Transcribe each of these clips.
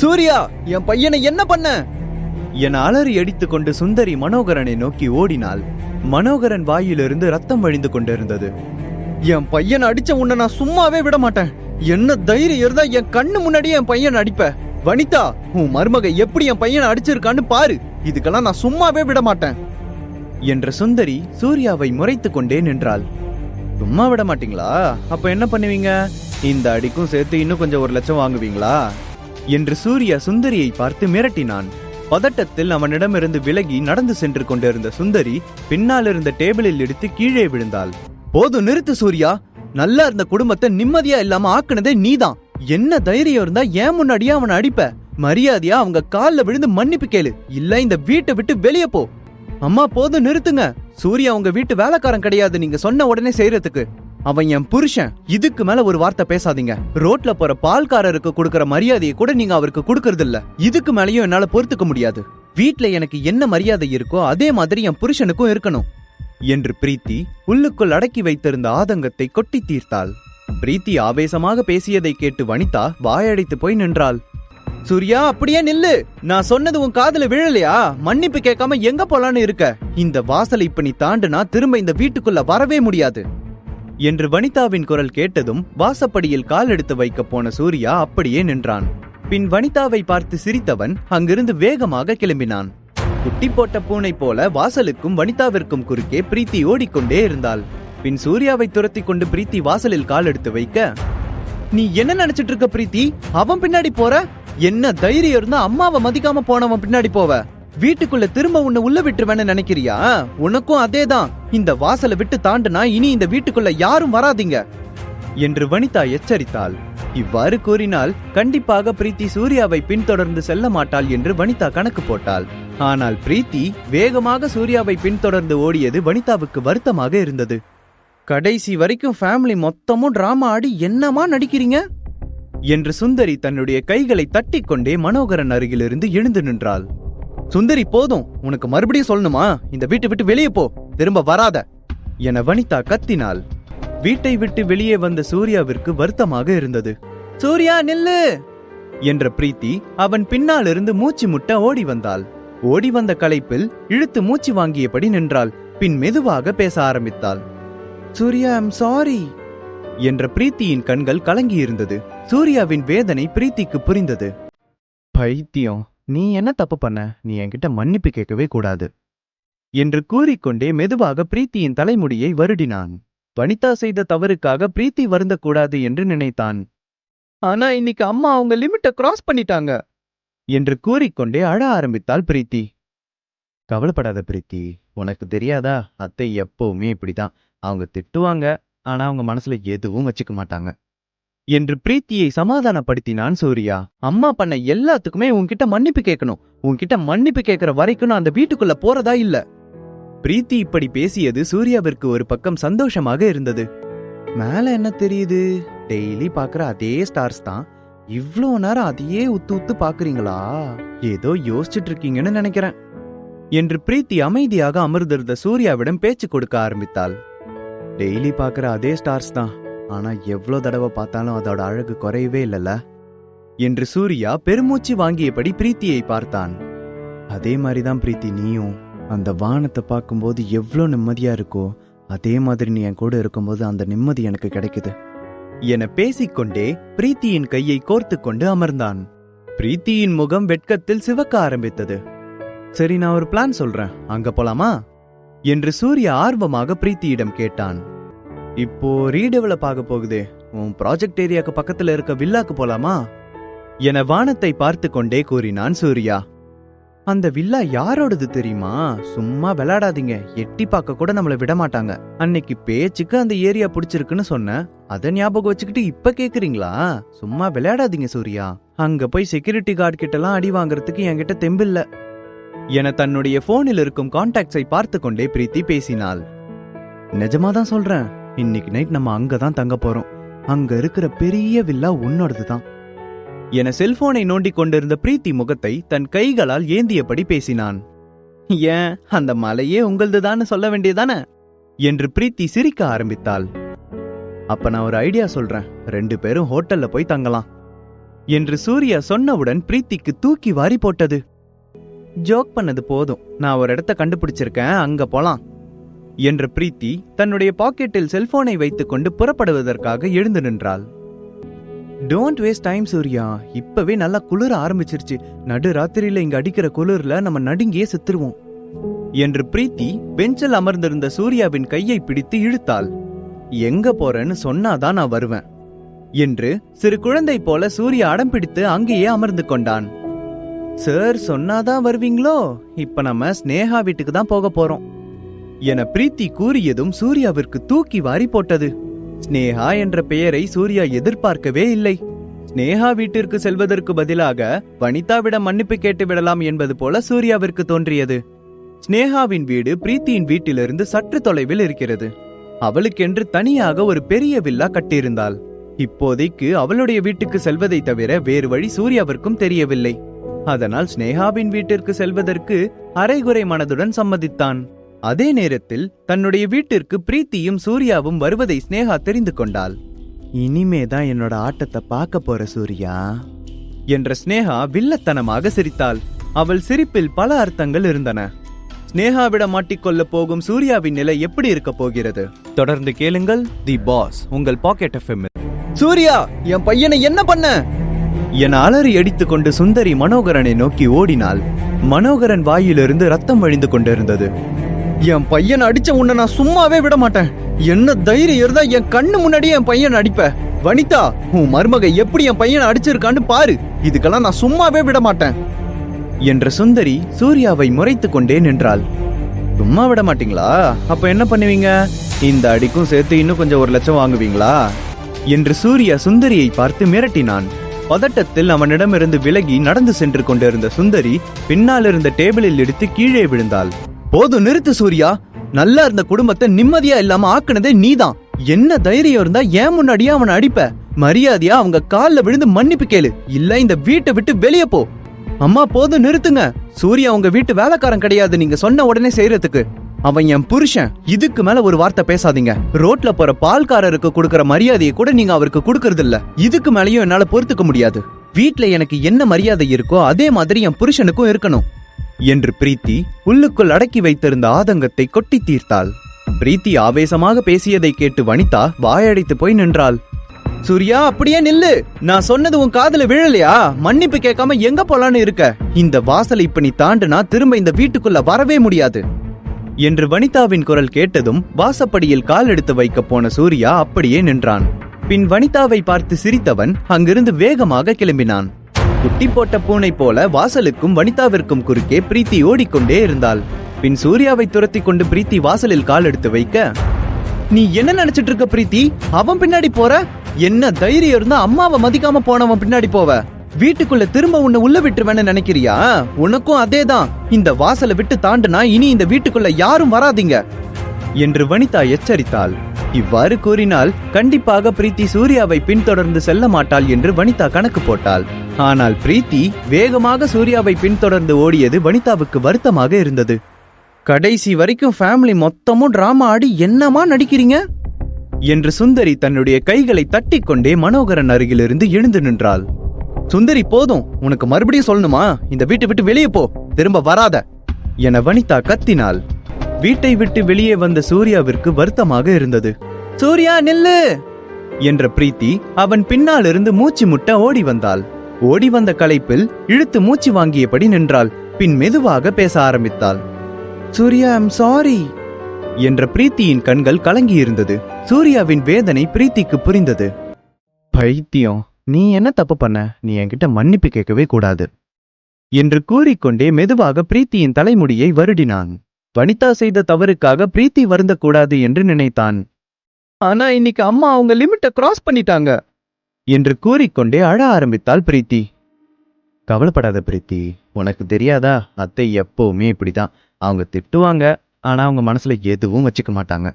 சூர்யா, என் பையனை என்ன பண்ண என அலறி அடித்துக் கொண்டு சுந்தரி மனோகரனை நோக்கி ஓடினாள். மனோகரன் வாயிலிருந்து ரத்தம் வழிந்து கொண்டிருந்தது. என் பையனை அடிச்ச உன்னை நான் சும்மாவே விட மாட்டேன். என்ன தைரியம் இருந்தா என் கண்ணு முன்னாடியே என் பையனை அடிப்ப. வனிதா, உன் மருமக எப்படி என் பையனை அடிச்சிருக்கான்னு பாரு. இதுக்கெல்லாம் நான் சும்மாவே விட மாட்டேன் என்ற சுந்தரி சூர்யாவை முறைத்துக் கொண்டே நின்றாள். சும்மா விட மாட்டீங்களா? அப்ப என்ன பண்ணுவீங்க? இந்த அடிக்கும் சேர்த்து இன்னும் கொஞ்சம் 1 லட்சம் வாங்குவீங்களா என்று சூர்யா சுந்தரியை பார்த்து மிரட்டினான். பதட்டத்தில் அவனிடமிருந்து விலகி நடந்து சென்று கொண்டிருந்த சுந்தரி பின்னால் இருந்த டேபிளில் எடுத்து கீழே விழுந்தாள். போதும், நிறுத்து சூர்யா. நல்லா இருந்த குடும்பத்தை நிம்மதியா இல்லாம ஆக்குனதே நீதான். என்ன தைரியம் இருந்தா ஏன் முன்னாடியே அவனை அடிப்ப? மரியாதையா அவங்க கால்ல விழுந்து மன்னிப்பு கேளு, இல்ல இந்த வீட்டை விட்டு வெளியே போ. அம்மா, போதும், நிறுத்துங்க. சூர்யா உங்க வீட்டு வேலைக்காரன் கிடையாது நீங்க சொன்ன உடனே செய்யறதுக்கு. அவன் என் புருஷன். இதுக்கு மேல ஒரு வார்த்தை பேசாதீங்க. ரோட்ல போற பால்காரருக்கு கொடுக்கற மரியாதையை கூட நீங்க அவருக்கு கொடுக்கறது இல்ல. இதுக்கு மேலயும் என்னால பொறுத்துக்க முடியாது. வீட்ல எனக்கு என்ன மரியாதை இருக்கோ அதே மாதிரி என் புருஷனுக்கும் இருக்கணும் என்று பிரீத்தி உள்ளுக்குள் அடக்கி வைத்திருந்த ஆதங்கத்தை கொட்டி தீர்த்தாள். பிரீத்தி ஆவேசமாக பேசியதை கேட்டு வனிதா வாயடைத்து போய் நின்றாள். சூர்யா, அப்படியே நில்லு. நான் சொன்னது உன் காதுல விழலையா? மன்னிப்பு கேட்காம எங்க போலான்னு இருக்க? இந்த வாசலை இப்ப நீ தாண்டுனா திரும்ப இந்த வீட்டுக்குள்ள வரவே முடியாது என்று வனிதாவின் குரல் கேட்டதும் வாசப்படியில் கால் எடுத்து வைக்க போன சூர்யா அப்படியே நின்றான். பின் வனிதாவை பார்த்து சிரித்தவன் அங்கிருந்து வேகமாக கிளம்பினான். குட்டி போட்ட பூனை போல வாசலுக்கும் வனிதாவிற்கும் குறுக்கே பிரீத்தி ஓடிக்கொண்டே இருந்தாள். பின் சூர்யாவை துரத்தி கொண்டு பிரீத்தி வாசலில் கால் எடுத்து வைக்க, நீ என்ன நினைச்சிட்டு இருக்க பிரீத்தி? அவன் பின்னாடி போற? என்ன தைரியம் இருந்தா அம்மாவை மதிக்காம போனவன் பின்னாடி போவ? வீட்டுக்குள்ள திரும்ப உன்னை உள்ள விட்டுருவேன்னு நினைக்கிறியா? உனக்கும் அதேதான். இந்த வாசலை விட்டு தாண்டுனா இனி இந்த வீட்டுக்குள்ள யாரும் வராதீங்க என்று வனிதா எச்சரித்தாள். இவ்வாறு கூறினால் கண்டிப்பாக பிரீத்தி சூர்யாவை பின்தொடர்ந்து செல்ல மாட்டாள் என்று வனிதா கணக்கு போட்டாள். ஆனால் பிரீத்தி வேகமாக சூர்யாவை பின்தொடர்ந்து ஓடியது வனிதாவுக்கு வருத்தமாக இருந்தது. கடைசி வரைக்கும் ஃபேமிலி மொத்தமும் டிராமா ஆடி என்னமா நடிக்கிறீங்க என்று சுந்தரி தன்னுடைய கைகளை தட்டி கொண்டே மனோகரன் அருகிலிருந்து எழுந்து நின்றாள். சுந்தரி, போதும். உனக்கு மறுபடியும் சொல்லணுமா? இந்த வீட்டை விட்டு வெளியே போ, திரும்ப வராத என வனிதா கத்தினாள். வீட்டை விட்டு வெளியே வந்த சூர்யாவிற்கு வருத்தமாக இருந்தது. சூர்யா, நில்லு என்ற பிரீத்தி அவன் பின்னால் இருந்து மூச்சு முட்ட ஓடி வந்தாள். ஓடி வந்த களைப்பில் இழுத்து மூச்சு வாங்கியபடி நின்றாள். பின் மெதுவாக பேச ஆரம்பித்தாள். சூர்யா, ஐம் சாரி என்ற பிரீத்தியின் கண்கள் கலங்கியிருந்தது. சூர்யாவின் வேதனை பிரீத்திக்கு புரிந்தது. பைத்தியம், நீ என்ன தப்பு பண்ண? நீ என்கிட்ட மன்னிப்பு கேட்கவே கூடாது என்று கூறிக்கொண்டே மெதுவாக பிரீத்தியின் தலைமுடியை வருடினான். வனிதா செய்த தவறுக்காக பிரீத்தி வருந்தக்கூடாது என்று நினைத்தான். ஆனா இன்னைக்கு அம்மா அவங்க லிமிட்டை கிராஸ் பண்ணிட்டாங்க என்று கூறிக்கொண்டே அழ ஆரம்பித்தாள் பிரீத்தி. கவலைப்படாத பிரீத்தி, உனக்கு தெரியாதா? அத்தை எப்பவுமே இப்படிதான். அவங்க திட்டுவாங்க, ஆனா அவங்க மனசுல எதுவும் வச்சுக்க மாட்டாங்க என்று பிரீத்தியை சமாதானப்படுத்தினான் சூர்யா. அம்மா பண்ண எல்லாத்துக்குமே உன்கிட்ட மன்னிப்பு கேட்கணும். உன்கிட்ட மன்னிப்பு கேட்கிற வரைக்கும் நான் அந்த வீட்டுக்குள்ள போறதா இல்ல. பிரீத்தி இப்படி பேசியது சூர்யாவிற்கு ஒரு பக்கம் சந்தோஷமாக இருந்தது. மேல என்ன தெரியுது? டெய்லி பாக்குற அதே ஸ்டார்ஸ் தான். இவ்ளோ நேரம் அதையே உத்து உத்து பாக்குறீங்களா? ஏதோ யோசிச்சுட்டு இருக்கீங்கன்னு நினைக்கிறேன் என்று பிரீத்தி அமைதியாக அமர்ந்திருந்த சூர்யாவிடம் பேச்சு கொடுக்க ஆரம்பித்தாள். டெய்லி பாக்குற அதே ஸ்டார்ஸ் தான், ஆனா எவ்வளோ தடவை பார்த்தாலும் அதோட அழகு குறையவே இல்லல என்று சூர்யா பெருமூச்சு வாங்கியபடி பிரீத்தியை பார்த்தான். அதே மாதிரிதான் பிரீத்தி, நீயும் அந்த வானத்தை பார்க்கும்போது எவ்வளோ நிம்மதியா இருக்கோ அதே மாதிரி நீ என் கூட இருக்கும்போது அந்த நிம்மதி எனக்கு கிடைக்குது என பேசிக்கொண்டே பிரீத்தியின் கையை கோர்த்து கொண்டு அமர்ந்தான். பிரீத்தியின் முகம் வெட்கத்தில் சிவக்க ஆரம்பித்தது. சரி, நான் ஒரு பிளான் சொல்றேன், அங்க போலாமா என்று சூர்யா ஆர்வமாக பிரீத்தியிடம் கேட்டான். இப்போ ரீடெவலப் ஆக போகுதே, உன் ப்ராஜெக்ட் ஏரியாக்கு பக்கத்துல இருக்க வில்லாக்கு போலாமா என வானத்தை பார்த்து கொண்டே கூறினான் சூர்யா. அந்த வில்லா யாரோடது தெரியுமா? சும்மா விளையாடாதீங்க, எட்டி பார்க்க கூட நம்மள விட மாட்டாங்க. அன்னைக்கு பேச்சுக்கு அந்த ஏரியா பிடிச்சிருக்குன்னு சொன்ன, அத ஞாபகம் வச்சுக்கிட்டு இப்ப கேக்குறீங்களா? சும்மா விளையாடாதீங்க சூர்யா. அங்க போய் செக்யூரிட்டி கார்டு கிட்ட எல்லாம் அடி வாங்கறதுக்கு என்கிட்ட தெம்பில்ல என தன்னுடைய போனில் இருக்கும் கான்டாக்ட்ஸை பார்த்து கொண்டே பிரீத்தி பேசினாள். நிஜமாதான் சொல்றேன், இன்னைக்கு நைட் நம்ம அங்கதான் தங்க போறோம். அங்க இருக்கிற பெரிய வில்லா உன்னோடதுதான் என செல்போனை நோண்டி கொண்டிருந்த பிரீத்தி முகத்தை தன் கைகளால் ஏந்தியபடி பேசினான். ஏன், அந்த மலையே உங்களதுதான்னு சொல்ல வேண்டியதானே என்று பிரீத்தி சிரிக்க ஆரம்பித்தாள். அப்ப நான் ஒரு ஐடியா சொல்றேன், 2 பேரும் ஹோட்டல்ல போய் தங்கலாம் என்று சூர்யா சொன்னவுடன் பிரீத்திக்கு தூக்கி வாரி போட்டது. ஜோக் பண்ணது போதும், நான் ஒரு இடத்த கண்டுபிடிச்சிருக்கேன், அங்க போலாம் என்ற பிரீத்தி தன்னுடைய பாக்கெட்டில் செல்போனை வைத்துக் கொண்டு புறப்படுவதற்காக எழுந்து நின்றாள். டோன்ட் வேஸ்ட் டைம் சூர்யா, இப்பவே நல்லா குளிர ஆரம்பிச்சிருச்சு. நடு ராத்திரியில இங்க அடிக்கிற குளிர்ல நம்ம நடுங்கியே செத்துருவோம் என்று பிரீத்தி பெஞ்சில் அமர்ந்திருந்த சூர்யாவின் கையை பிடித்து இழுத்தாள். எங்க போறேன்னு சொன்னாதான் நான் வருவேன் என்று சிறு குழந்தை போல சூர்யா அடம் பிடித்து அங்கேயே அமர்ந்து கொண்டான். சார் சொன்னாதான் வருவீங்களோ? இப்ப நம்ம ஸ்னேகா வீட்டுக்கு தான் போக போறோம் என பிரீத்தி கூறியதும் சூர்யாவிற்கு தூக்கி வாரி போட்டது. ஸ்னேகா என்ற பெயரை சூர்யா எதிர்பார்க்கவே இல்லை. ஸ்னேகா வீட்டிற்கு செல்வதற்கு பதிலாக வனிதாவிடம் மன்னிப்பு கேட்டு விடலாம் என்பது போல சூர்யாவிற்கு தோன்றியது. ஸ்னேகாவின் வீடு பிரீத்தியின் வீட்டிலிருந்து சற்று தொலைவில் இருக்கிறது. அவளுக்கென்று தனியாக ஒரு பெரிய வில்லா கட்டியிருந்தாள். இப்போதைக்கு அவளுடைய வீட்டுக்கு செல்வதை தவிர வேறு வழி சூர்யாவிற்கும் தெரியவில்லை. அதனால் ஸ்னேகாவின் வீட்டிற்கு செல்வதற்கு அரைகுறை மனதுடன் சம்மதித்தான். அதே நேரத்தில் தன்னுடைய வீட்டிற்கு பிரீத்தியும் சூர்யாவும் வருவதை ஸ்னேகா தெரிந்து கொண்டாள். இனிமேதான் என்னோட ஆட்டத்தை பார்க்க போற சூர்யா என்ற ஸ்னேகா வில்லத்தனமாக சிரித்தாள். அவள் சிரிப்பில் பல அர்த்தங்கள் இருந்தன. ஸ்னேகாவிடம் மாட்டிக்கொள்ள போகும் சூர்யாவின் நிலை எப்படி இருக்க போகிறது? தொடர்ந்து கேளுங்கள் தி பாஸ் உங்கள் பாக்கெட் எஃப்எம். சூர்யா, என் பையனை என்ன பண்ண என அலறி அடித்துக் கொண்டு சுந்தரி மனோகரனை நோக்கி ஓடினாள். மனோகரன் வாயிலிருந்து ரத்தம் வழிந்து கொண்டிருந்தது. என் பையனை அடிச்ச உன்னை நான் சும்மாவே விட மாட்டேன். என்ன தைரியம் இருந்தா என் கண்ணு முன்னாடியே என் பையனை அடிப்ப? வனிதா, உன் மருமக எப்படி என் பையனை அடிச்சிருக்கான்னு பாரு. இதுக்கெல்லாம் நான் சும்மாவே விட மாட்டேன் என்ற சுந்தரி சூர்யாவை முறைத்து கொண்டே நின்றாள். சும்மா விட மாட்டீங்களா? அப்ப என்ன பண்ணுவீங்க? இந்த அடிக்கும் சேர்த்து இன்னும் கொஞ்சம் 1 லட்சம் வாங்குவீங்களா என்று சூர்யா சுந்தரியை பார்த்து மிரட்டினான். பதட்டத்தில் அவனிடமிருந்து விலகி நடந்து சென்று கொண்டிருந்த சுந்தரி பின்னால் இருந்த டேபிளில் எடுத்து கீழே விழுந்தாள். போதும், நிறுத்து சூர்யா. நல்லா இருந்த குடும்பத்தை நிம்மதியா இல்லாம ஆக்குனதே நீதான். என்ன தைரியம் இருந்தா ஏன் முன்னாடியே அவனை அடிப்ப? மரியாதையா அவங்க கால்ல விழுந்து மன்னிப்பு கேளு, இல்ல இந்த வீட்டை விட்டு வெளியே போ. அம்மா, போதும் நிறுத்துங்க. சூர்யா உங்க வீட்டு வேலைக்காரன் கிடையாது, நீங்க சொன்ன உடனே செய்யறதுக்கு. அவன் என் புருஷன். இதுக்கு மேல ஒரு வார்த்தை பேசாதீங்க. ரோட்ல போற பால்காரருக்கு கொடுக்கற மரியாதையை கூட நீங்க அவருக்கு கொடுக்கறது இல்ல. இதுக்கு மேலயும் என்னால பொறுத்துக்க முடியாது. வீட்ல எனக்கு என்ன மரியாதை இருக்கோ அதே மாதிரி என் புருஷனுக்கும் இருக்கணும் என்று பிரீத்தி உள்ளுக்குள் அடக்கி வைத்திருந்த ஆதங்கத்தை கொட்டி தீர்த்தாள். பிரீத்தி ஆவேசமாக பேசியதை கேட்டு வனிதா வாயடைத்து போய் நின்றாள். சூர்யா, அப்படியே நில்லு. நான் சொன்னது உன் காதுல விழலையா? மன்னிப்பு கேட்காம எங்க போலான்னு இருக்க? இந்த வாசலை இப்ப நீ தாண்டுனா திரும்ப இந்த வீட்டுக்குள்ள வரவே முடியாது என்று வனிதாவின் குரல் கேட்டதும் வாசப்படியில் கால் எடுத்து வைக்க போன சூர்யா அப்படியே நின்றான். பின் வனிதாவை பார்த்து சிரித்தவன் அங்கிருந்து வேகமாக கிளம்பினான். குட்டி போட்ட பூனை போல வாசலுக்கும் வனிதாவிற்கும் குறுக்கே பிரீத்தி ஓடிக்கொண்டே இருந்தாள். பின் சூர்யாவை துரத்தி கொண்டு பிரீத்தி வாசலில் கால் எடுத்து வைக்க, நீ என்ன நினைச்சிட்டு இருக்க பிரீத்தி? அவன் பின்னாடி போற? என்ன தைரியம் இருந்தா அம்மாவை மதிக்காம போனவன் பின்னாடி போவ? வீட்டுக்குள்ள திரும்ப உன்னை உள்ள விட்டுருவேன்னு நினைக்கிறியா? உனக்கும் அதேதான். இந்த வாசலை விட்டு தாண்டுனா இனி இந்த வீட்டுக்குள்ள யாரும் வராதீங்க என்று வனிதா எச்சரித்தாள். இவ்வாறு கூறினால் கண்டிப்பாக பிரீத்தி சூர்யாவை பின்தொடர்ந்து செல்ல மாட்டாள் என்று வனிதா கணக்கு போட்டாள். ஆனால் பிரீத்தி வேகமாக சூர்யாவை பின்தொடர்ந்து ஓடியது வனிதாவுக்கு வருத்தமாக இருந்தது. கடைசி வரைக்கும் ஃபேமிலி மொத்தமும் டிராமா ஆடி என்னமா நடிக்கிறீங்க என்று சுந்தரி தன்னுடைய கைகளை தட்டிக்கொண்டே மனோகரன் அருகிலிருந்து எழுந்து நின்றாள். சுந்தரி, போதும். உனக்கு மறுபடியும் சொல்லணுமா? இந்த வீட்டை விட்டு வெளியே போ, திரும்ப வராத என வனிதா கத்தினாள். வீட்டை விட்டு வெளியே வந்த சூர்யாவிற்கு வருத்தமாக இருந்தது. சூர்யா, நில்லு என்ற பிரீத்தி அவன் பின்னால் இருந்து மூச்சு முட்ட ஓடி வந்தாள். ஓடி வந்த களைப்பில் இழுத்து மூச்சு வாங்கியபடி நின்றாள். பின் மெதுவாக பேச ஆரம்பித்தாள். சூர்யா, ஐம் சாரி என்ற பிரீத்தியின் கண்கள் கலங்கியிருந்தது. சூர்யாவின் வேதனை பிரீத்திக்கு புரிந்தது. பைத்தியம், நீ என்ன தப்பு பண்ண? நீ என்கிட்ட மன்னிப்பு கேட்கவே கூடாது என்று கூறிக்கொண்டே மெதுவாக பிரீத்தியின் தலைமுடியை வருடினான். வனிதா செய்த தவறுக்காக பிரீத்தி வருந்தக்கூடாது என்று நினைத்தான். ஆனா இன்னைக்கு அம்மா அவங்க லிமிட்டை கிராஸ் பண்ணிட்டாங்க என்று கூறிக்கொண்டே அழ ஆரம்பித்தாள் பிரீத்தி. கவலைப்படாத பிரீத்தி, உனக்கு தெரியாதா? அத்தை எப்பவுமே இப்படிதான். அவங்க திட்டுவாங்க, ஆனா அவங்க மனசுல எதுவும் வச்சுக்க மாட்டாங்க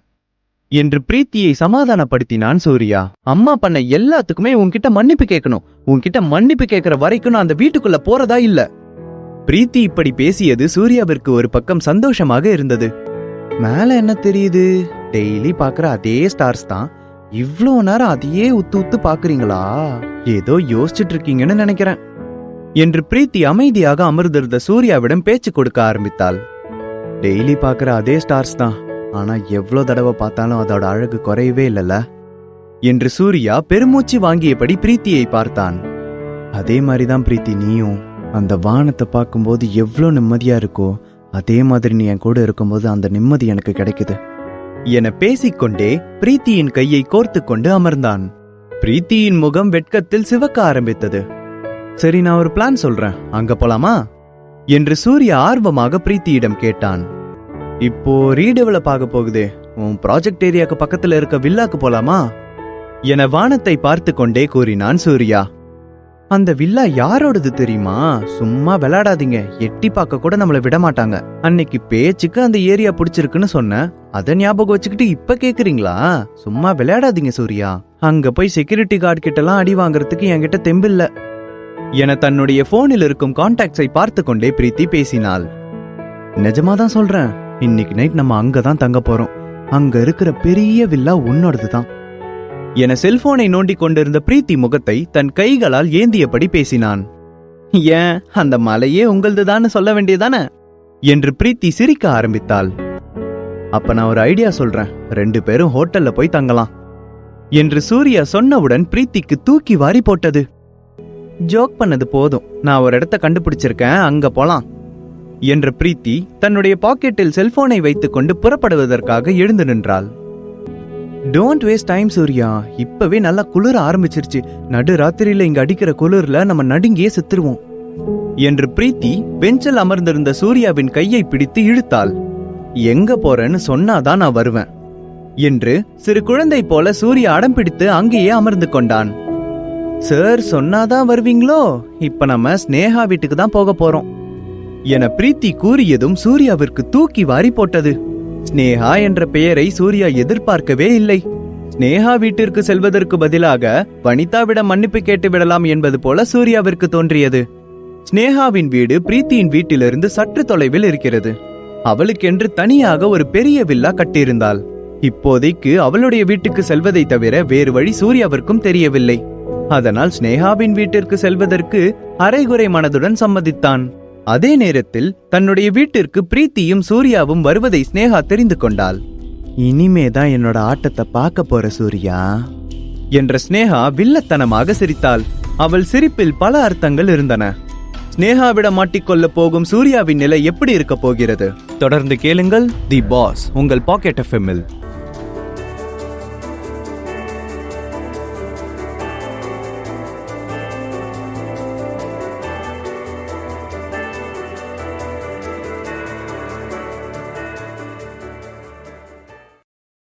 என்று பிரீத்தியை சமாதானப்படுத்தினான் சூர்யா. அம்மா பண்ண எல்லாத்துக்குமே உன்கிட்ட மன்னிப்பு கேட்கணும். உன்கிட்ட மன்னிப்பு கேட்கிற வரைக்கும் நான் அந்த வீட்டுக்குள்ள போறதா இல்ல. பிரீத்தி இப்படி பேசியது சூர்யாவிற்கு ஒரு பக்கம் சந்தோஷமாக இருந்தது. மேல என்ன தெரியுது? டெய்லி பாக்குற அதே ஸ்டார்ஸ் தான். இவ்ளோ நேரம் அதையே உத்து உத்து பாக்குறீங்களா? ஏதோ யோசிச்சுட்டு இருக்கீங்கன்னு நினைக்கிறேன் என்று பிரீத்தி அமைதியாக அமர்ந்திருந்த சூர்யாவிடம் பேச்சு கொடுக்க ஆரம்பித்தாள். டெய்லி பாக்குற அதே ஸ்டார்ஸ் தான், ஆனா எவ்ளோ தடவை பார்த்தாலும் அதோட அழகு குறையவே இல்லல என்று சூர்யா பெருமூச்சு வாங்கியபடி பிரீத்தியை பார்த்தான். அதே மாதிரிதான் பிரீத்தி, நீயும் அந்த வானத்தை பார்க்கும்போது எவ்ளோ நிம்மதியா இருக்கோ அதே மாதிரி நீ என் கூட இருக்கும்போது அந்த நிம்மதி எனக்கு கிடைக்குது என பேசிக்கொண்டே பிரீத்தியின் கையை கோர்த்து கொண்டு அமர்ந்தான். பிரீத்தியின் முகம் வெட்கத்தில் சிவக்க ஆரம்பித்தது. சரி, நான் ஒரு பிளான் சொல்றேன், அங்க போலாமா என்று சூர்யா ஆர்வமாக பிரீத்தியிடம் கேட்டான். இப்போ ரீடெவலப் ஆக போகுதே, உன் ப்ராஜெக்ட் ஏரியாக்கு பக்கத்துல இருக்க வில்லாக்கு போலாமா என வானத்தை பார்த்து கொண்டே கூறினான் சூர்யா. அந்த வில்லா யாரோடது தெரியுமா? சும்மா விளையாடாதீங்க, எட்டி பார்க்க கூட நம்மள விட மாட்டாங்க. அன்னைக்கு பேச்சுக்கு அந்த ஏரியா பிடிச்சிருக்குன்னு சொன்ன, அத ஞாபகம் வச்சுக்கிட்டு இப்ப கேக்குறீங்களா? சும்மா விளையாடாதீங்க சூர்யா, அங்க போய் செக்யூரிட்டி கார்டு கிட்ட எல்லாம் அடி வாங்கறதுக்கு என்கிட்ட தெம்பில்ல என தன்னுடைய போனில் இருக்கும் கான்டாக்ட்ஸை பார்த்து கொண்டே பிரீத்தி பேசினாள். நிஜமாதான் சொல்றேன், இன்னைக்கு நைட் நம்ம அங்கதான் தங்க போறோம். அங்க இருக்கிற பெரிய வில்லா உன்னோடதுதான் என செல்போனை நோண்டிக் கொண்டிருந்த பிரீத்தி முகத்தை தன் கைகளால் ஏந்தியபடி பேசினான். ஏன், அந்த மலையே உங்களதுதான்னு சொல்ல வேண்டியதானே என்று பிரீத்தி சிரிக்க ஆரம்பித்தாள். அப்ப நான் ஒரு ஐடியா சொல்றேன், 2 பேரும் ஹோட்டல்ல போய் தங்கலாம் என்று சூர்யா சொன்னவுடன் பிரீத்திக்கு தூக்கி வாரி போட்டது. ஜோக் பண்ணது போதும், நான் ஒரு இடத்த கண்டுபிடிச்சிருக்கேன், அங்க போலாம் என்ற பிரீத்தி தன்னுடைய பாக்கெட்டில் செல்போனை வைத்துக் கொண்டு புறப்படுவதற்காக எழுந்து நின்றாள். டோன்ட் வேஸ்ட் டைம் சூர்யா, இப்பவே நல்லா குளிர ஆரம்பிச்சிருச்சு. நடு ராத்திரியில இங்க அடிக்கிற குளிர்ல நம்ம நடுங்கியே செத்துருவோம் என்று பிரீத்தி பெஞ்சில் அமர்ந்திருந்த சூர்யாவின் கையை பிடித்து இழுத்தாள். எங்க போறேன்னு சொன்னாதான் நான் வருவேன் என்று சிறு குழந்தை போல சூர்யா அடம் பிடித்து அங்கேயே அமர்ந்து கொண்டான். சார் சொன்னாதான் வருவீங்களோ? இப்ப நம்ம ஸ்னேகா வீட்டுக்கு தான் போக போறோம் என பிரீத்தி கூறியதும் சூர்யாவிற்கு தூக்கி வாரி போட்டது. ஸ்னேகா என்ற பெயரை சூர்யா எதிர்பார்க்கவே இல்லை. ஸ்னேகா வீட்டிற்கு செல்வதற்கு பதிலாக வனிதாவிடம் மன்னிப்பு கேட்டு விடலாம் என்பது போல சூர்யாவிற்கு தோன்றியது. ஸ்னேகாவின் வீடு பிரீத்தியின் வீட்டிலிருந்து சற்று தொலைவில் இருக்கிறது. அவளுக்கென்று தனியாக ஒரு பெரிய வில்லா கட்டியிருந்தாள். இப்போதைக்கு அவளுடைய வீட்டுக்கு செல்வதை தவிர வேறு வழி சூர்யாவிற்கும் தெரியவில்லை. அதனால் ஸ்னேகாவின் வீட்டிற்கு செல்வதற்கு அரைகுறை மனதுடன் சம்மதித்தான். அதே நேரத்தில் தன்னுடைய வீட்டிற்கு பிரீத்தியும் சூர்யாவும் வருவதை ஸ்னேகா தெரிந்து கொண்டாள். இனிமேதான் என்னோட ஆட்டத்தை பார்க்க போற சூர்யா என்ற ஸ்னேகா வில்லத்தனமாக சிரித்தாள். அவள் சிரிப்பில் பல அர்த்தங்கள் இருந்தன. ஸ்னேகாவிடம் மாட்டிக்கொள்ள போகும் சூர்யாவின் நிலை எப்படி இருக்க போகிறது? தொடர்ந்து கேளுங்கள் தி பாஸ் உங்கள் பாக்கெட் எஃப்எம்மில்.